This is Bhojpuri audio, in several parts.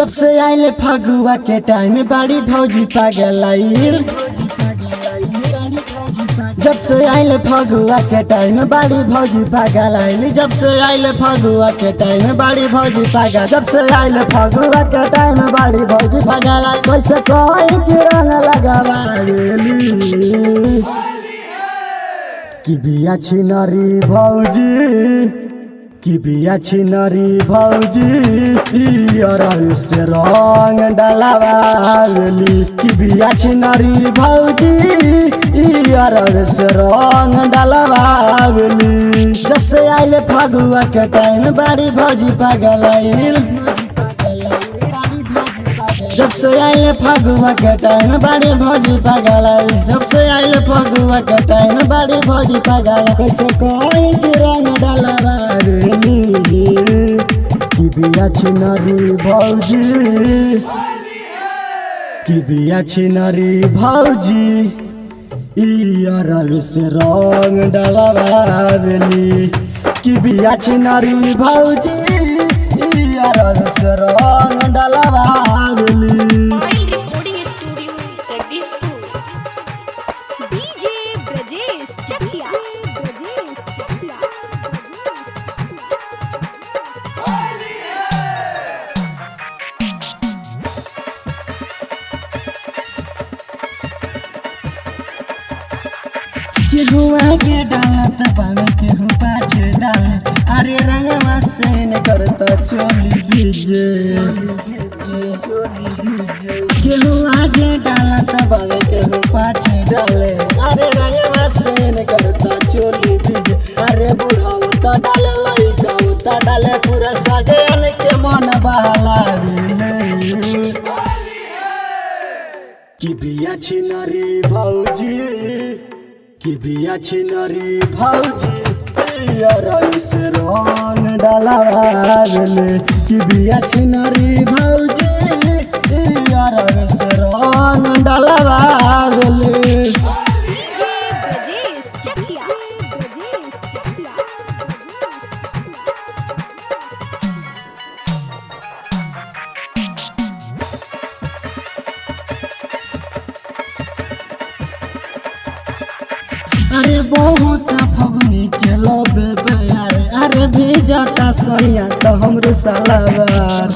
जब से आइले फगुआ के टाइम बड़ी भौजी पागल आइल। जब से आइले फगुआ के टाइम बड़ी भौजी पागल आइल। जब से आइले फगुआ के टाइम बड़ी भौजी पागल। जब से आइले फगुआ के टाइम बड़ी भौजी पागल आइल। कैसे कोई की रंग लगावाली कि बिया छिनारी भौजी, कि बिया छिनारी भौजी यार से रंग डलवाली। कि बिया छिनारी भौजी यार से रंग डलवाली। जब से आइले फगुआ के टाइम बड़ी भौजी पागल आइल। जब से आइले फगुआ के टाइम बड़ी भौजी पागल आइल। जब से आइले फगुआ के टाइम बड़ी भौजी पागल। कैसे कोई की रंग डलवाली कि बिया छिनारी भौजी, कि बिया छिनारी भौजी यार से रंग डलवाली। कि बिया छिनारी भौजी यार से रंग डलवाली। Recording studio Jagdishpur. DJ Brajesh Chakiya. केहू आगे डालत पावे केहू पाछे डाले। अरे रंगवा से न करता चोली भीजे। केहू आगे डालत पावे केहू पाछे डाले। अरे रंगवा से न करता चोली भीजे। अरे बूढ़ा उता डाले लइका उता डाले पूरा सजन के मन बहलावे। कि बिया छिनारी भौजी, कि बिया छिनारी भौजी यार से रंग डलवाली। कि बिया छिनारी भौजी यार से रंग डलवाली। डीजे ब्रजेश चकिया। अरे बहुत फगुनी के लबे बेयारे। अरे भेजता सोनिया तो हमरो सलावार।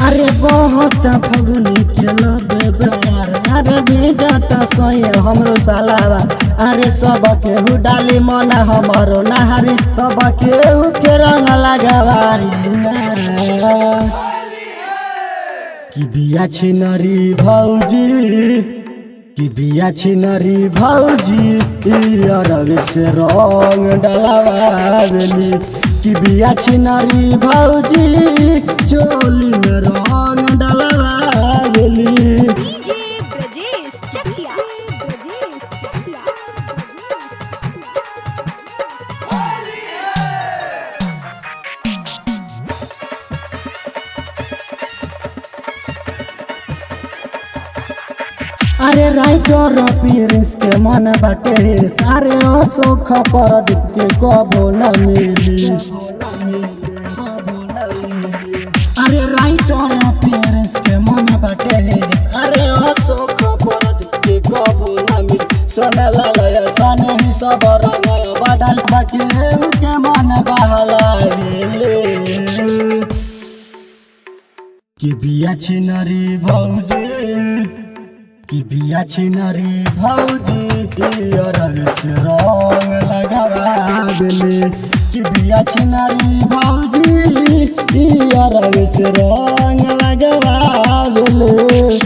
अरे बहुत फगुनी के लबे बेयारे। अरे भेजता सोनिया हमरो सलावार। अरे सब केहू डाली मन हमारो नहारी। सब केहू के रंग लगावारी ना। कि बिया छिनारी भौजी, कि बिया छिनारी भौजी यार से रंग डलवाली। कि बिया छिनारी भौजी चोली में रंग डलवाली। डीजे ब्रजेश चकिया। अरे राइटर पीरिस के मन बाटे सारे अशोक परदीप के कबो न मिली। अरे राइटर पीरिस के मन बाटे अरे अशोक परदीप के कबो न मिली। सोने लाल सने ही सब रंग बदल बाकी के मन बहलावे। कि बिया छिनारी भौजी, कि बिया छिनारी भौजी यार से रंग लगावाली। कि बिया छिनारी भौजी यार से रंग लगावाली।